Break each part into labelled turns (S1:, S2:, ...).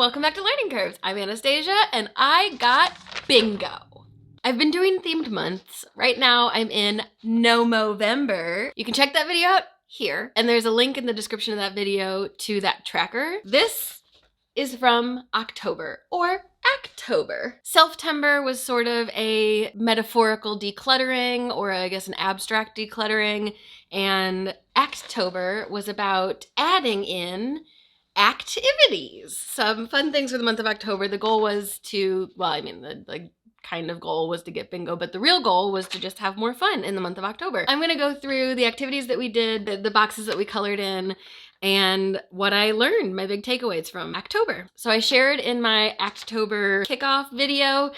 S1: welcome back to Learning Curves. I'm Anastasia and I got bingo. I've been doing themed months. Right now I'm in NoMoVember. You can check that video out here, and there's a link in the description of that video to that tracker. This is from October, or ACTober. SELF-tember was sort of a metaphorical decluttering, or I guess an abstract decluttering, and ACTober was about adding in activities. Some fun things for the month of October. The goal was to, well, I mean, the kind of goal was to get bingo, but the real goal was to just have more fun in the month of October. I'm gonna go through the activities that we did, the boxes that we colored in, and what I learned, my big takeaways from ACTober. So I shared in my ACTober kickoff video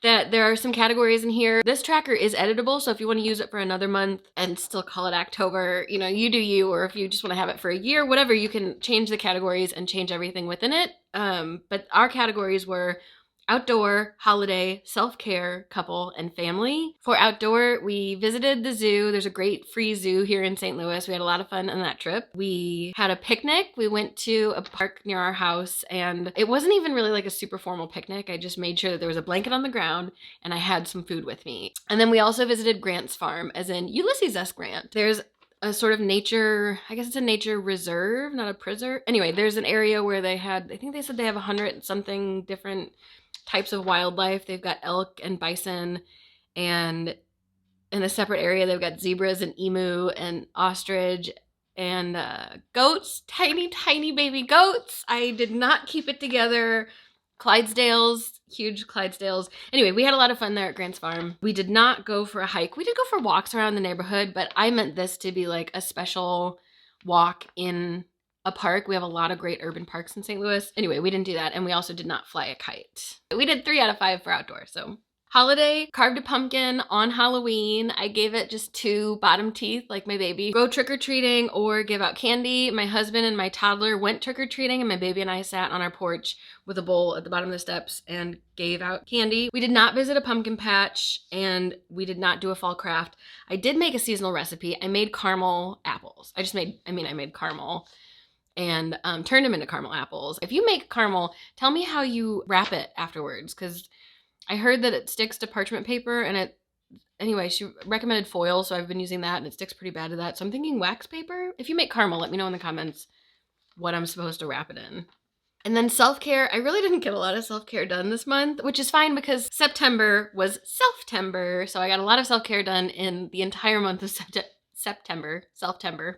S1: that there are some categories in here. This tracker is editable, so if you want to use it for another month and still call it ACTober, you know, you do you, or if you just want to have it for a year, whatever, you can change the categories and change everything within it. But our categories were outdoor, holiday, self-care, couple, and family. For outdoor, we visited the zoo. There's a great free zoo here in St. Louis. We had a lot of fun on that trip. We had a picnic. We went to a park near our house, and it wasn't even really like a super formal picnic. I just made sure that there was a blanket on the ground and I had some food with me. And then we also visited Grant's farm, as in Ulysses S. Grant. There's a sort of nature, I guess it's a nature reserve, not a preserve. Anyway, there's an area where they had, I think they said they have 100 something different types of wildlife. They've got elk and bison, and in a separate area they've got zebras and emu and ostrich and goats, tiny baby goats. I did not keep it together. Clydesdales, huge Clydesdales. Anyway, we had a lot of fun there at Grant's farm. We did not go for a hike. We did go for walks around the neighborhood, but I meant this to be like a special walk in a park. We have a lot of great urban parks in St. Louis. Anyway, we didn't do that, and we also did not fly a kite. We did 3 out of 5 for outdoor, so. Holiday, carved a pumpkin on Halloween. I gave it just 2 bottom teeth, like my baby. Go trick-or-treating or give out candy. My husband and my toddler went trick-or-treating, and my baby and I sat on our porch with a bowl at the bottom of the steps and gave out candy. We did not visit a pumpkin patch, and we did not do a fall craft. I did make a seasonal recipe. I made caramel apples. I made caramel and turned them into caramel apples. If you make caramel, tell me how you wrap it afterwards, because I heard that it sticks to parchment paper, and anyway, she recommended foil, so I've been using that, and it sticks pretty bad to that. So I'm thinking wax paper. If you make caramel, let me know in the comments what I'm supposed to wrap it in. And then self-care, I really didn't get a lot of self-care done this month, which is fine because September was self-tember, so I got a lot of self-care done in the entire month of September. Self-tember.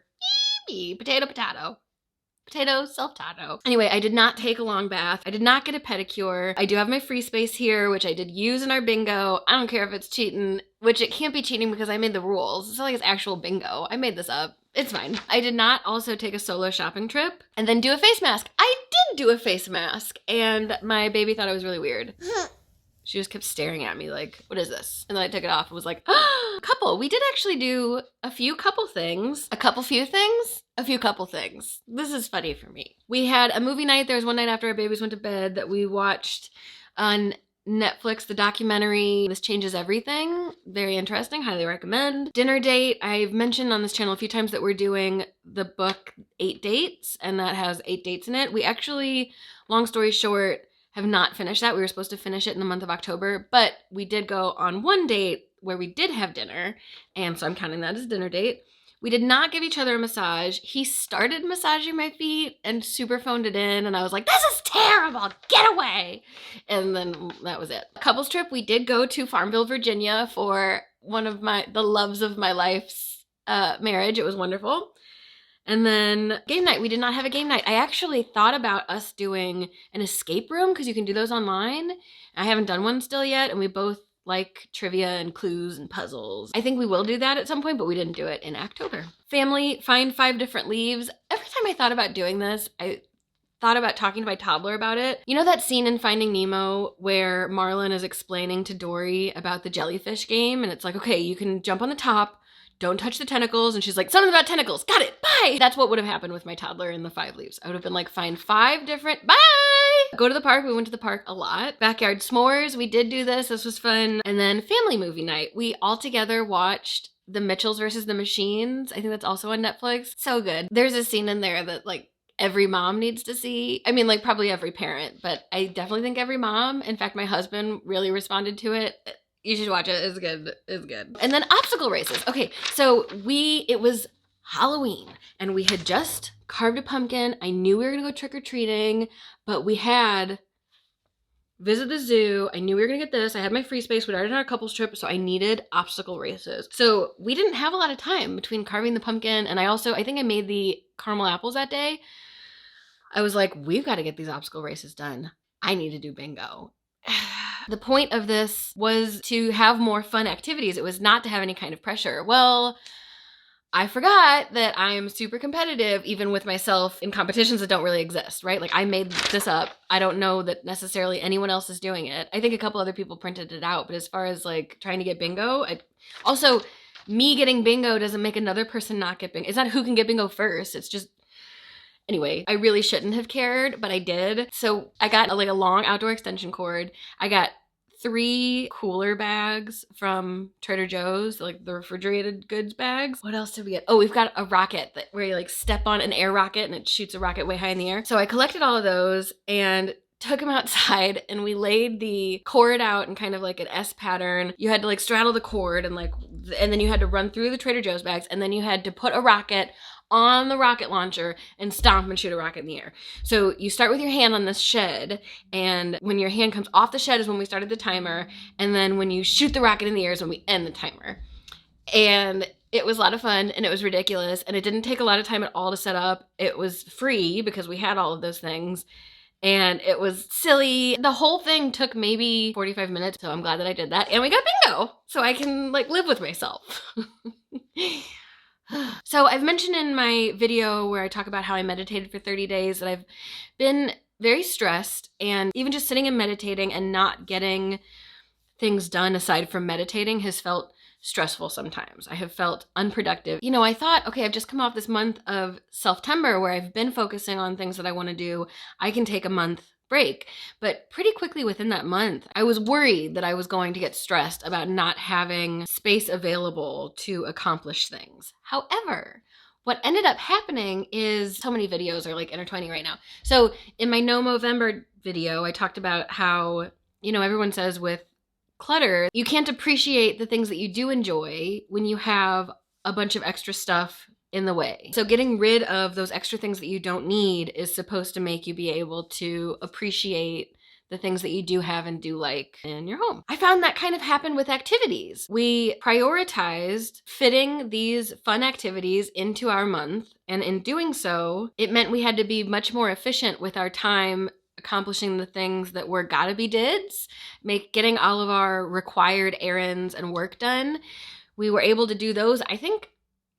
S1: Potato. Potato, self-tato. Anyway, I did not take a long bath. I did not get a pedicure. I do have my free space here, which I did use in our bingo. I don't care if it's cheating, which it can't be cheating because I made the rules. It's not like it's actual bingo. I made this up. It's fine. I did not also take a solo shopping trip and then do a face mask. I did do a face mask, and my baby thought it was really weird. She just kept staring at me like, what is this? And then I took it off and was like, oh, couple. We did actually do a few couple things. A few couple things. This is funny for me. We had a movie night. There was one night after our babies went to bed that we watched on Netflix, the documentary, This Changes Everything. Very interesting. Highly recommend. Dinner date. I've mentioned on this channel a few times that we're doing the book 8 Dates, and that has 8 dates in it. We actually, long story short, have not finished that. We were supposed to finish it in the month of October, but we did go on one date where we did have dinner, and so I'm counting that as a dinner date. We did not give each other a massage. He started massaging my feet and super phoned it in, and I was like, this is terrible, get away! And then that was it. Couples trip, we did go to Farmville, Virginia for one of the loves of my life's marriage. It was wonderful. And then game night, we did not have a game night. I actually thought about us doing an escape room because you can do those online. I haven't done one still yet, and we both like trivia and clues and puzzles. I think we will do that at some point, but we didn't do it in October. Family, find 5 different leaves. Every time I thought about doing this, I thought about talking to my toddler about it. You know that scene in Finding Nemo where Marlin is explaining to Dory about the jellyfish game, and it's like, okay, you can jump on the top, don't touch the tentacles, and she's like, something about tentacles, got it, bye! That's what would have happened with my toddler in the 5 leaves. I would have been like, find 5 different, bye! Go to the park. We went to the park a lot. Backyard s'mores. We did do this. This was fun. And then family movie night. We all together watched The Mitchells versus the Machines. I think that's also on Netflix. So good. There's a scene in there that like every mom needs to see. I mean, like probably every parent, but I definitely think every mom. In fact, my husband really responded to it. You should watch it. It's good. It's good. And then obstacle races. Okay, so it was Halloween and we had just carved a pumpkin. I knew we were gonna go trick-or-treating, but we had visit the zoo. I knew we were gonna get this. I had my free space. We'd already done our couples trip, so I needed obstacle races. So we didn't have a lot of time between carving the pumpkin and I think I made the caramel apples that day. I was like, we've got to get these obstacle races done. I need to do bingo. The point of this was to have more fun activities. It was not to have any kind of pressure. Well, I forgot that I am super competitive even with myself in competitions that don't really exist, right? Like I made this up. I don't know that necessarily anyone else is doing it. I think a couple other people printed it out, but as far as like trying to get bingo, also me getting bingo doesn't make another person not get bingo. It's not who can get bingo first. It's just, anyway, I really shouldn't have cared, but I did. So I got a long outdoor extension cord. I got 3 cooler bags from Trader Joe's, like the refrigerated goods bags. What else did we get? Oh, we've got a rocket where you like step on an air rocket and it shoots a rocket way high in the air. So I collected all of those and took them outside and we laid the cord out in kind of like an S pattern. You had to like straddle the cord and then you had to run through the Trader Joe's bags and then you had to put a rocket on the rocket launcher and stomp and shoot a rocket in the air. So you start with your hand on this shed, and when your hand comes off the shed is when we started the timer, and then when you shoot the rocket in the air is when we end the timer. And it was a lot of fun, and it was ridiculous, and it didn't take a lot of time at all to set up. It was free because we had all of those things, and it was silly. The whole thing took maybe 45 minutes, so I'm glad that I did that, and we got bingo, so I can like live with myself. So I've mentioned in my video where I talk about how I meditated for 30 days that I've been very stressed, and even just sitting and meditating and not getting things done aside from meditating has felt stressful sometimes. I have felt unproductive. You know, I thought, okay, I've just come off this month of SELF-tember where I've been focusing on things that I want to do. I can take a month break. But pretty quickly within that month, I was worried that I was going to get stressed about not having space available to accomplish things. However, what ended up happening is so many videos are like intertwining right now. So in my NoMoVember video, I talked about how, you know, everyone says with clutter, you can't appreciate the things that you do enjoy when you have a bunch of extra stuff in the way. So getting rid of those extra things that you don't need is supposed to make you be able to appreciate the things that you do have and do like in your home. I found that kind of happened with activities. We prioritized fitting these fun activities into our month, and in doing so, it meant we had to be much more efficient with our time accomplishing the things that were gotta be dids, getting all of our required errands and work done. We were able to do those, I think,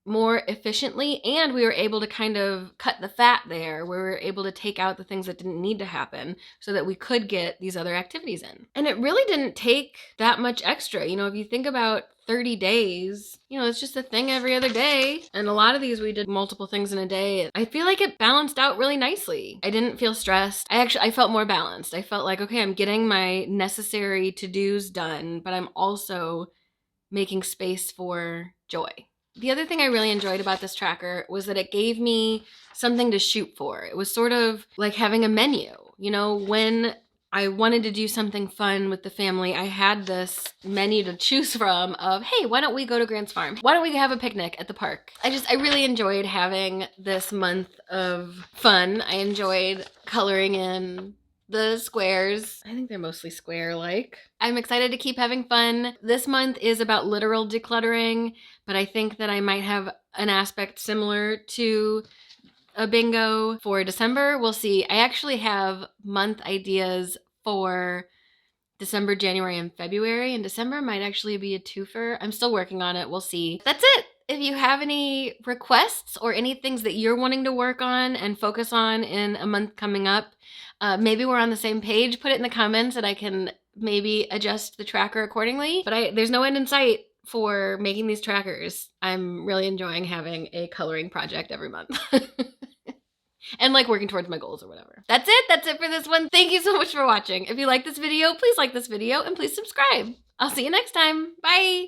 S1: more efficiently, and we were able to kind of cut the fat there. We were able to take out the things that didn't need to happen so that we could get these other activities in. And it really didn't take that much extra. You know, if you think about 30 days, you know, it's just a thing every other day. And a lot of these we did multiple things in a day. I feel like it balanced out really nicely. I didn't feel stressed. I felt more balanced. I felt like, okay, I'm getting my necessary to-dos done, but I'm also making space for joy. The other thing I really enjoyed about this tracker was that it gave me something to shoot for. It was sort of like having a menu. You know, when I wanted to do something fun with the family, I had this menu to choose from of, hey, why don't we go to Grant's Farm? Why don't we have a picnic at the park? I really enjoyed having this month of fun. I enjoyed coloring in the squares. I think they're mostly square-like. I'm excited to keep having fun. This month is about literal decluttering, but I think that I might have an aspect similar to a bingo for December. We'll see. I actually have month ideas for December, January, and February, and December might actually be a twofer. I'm still working on it. We'll see. That's it. If you have any requests or any things that you're wanting to work on and focus on in a month coming up, maybe we're on the same page, put it in the comments and I can maybe adjust the tracker accordingly. But there's no end in sight for making these trackers. I'm really enjoying having a coloring project every month. And like working towards my goals or whatever. That's it. That's it for this one. Thank you so much for watching. If you like this video, please like this video and please subscribe. I'll see you next time. Bye.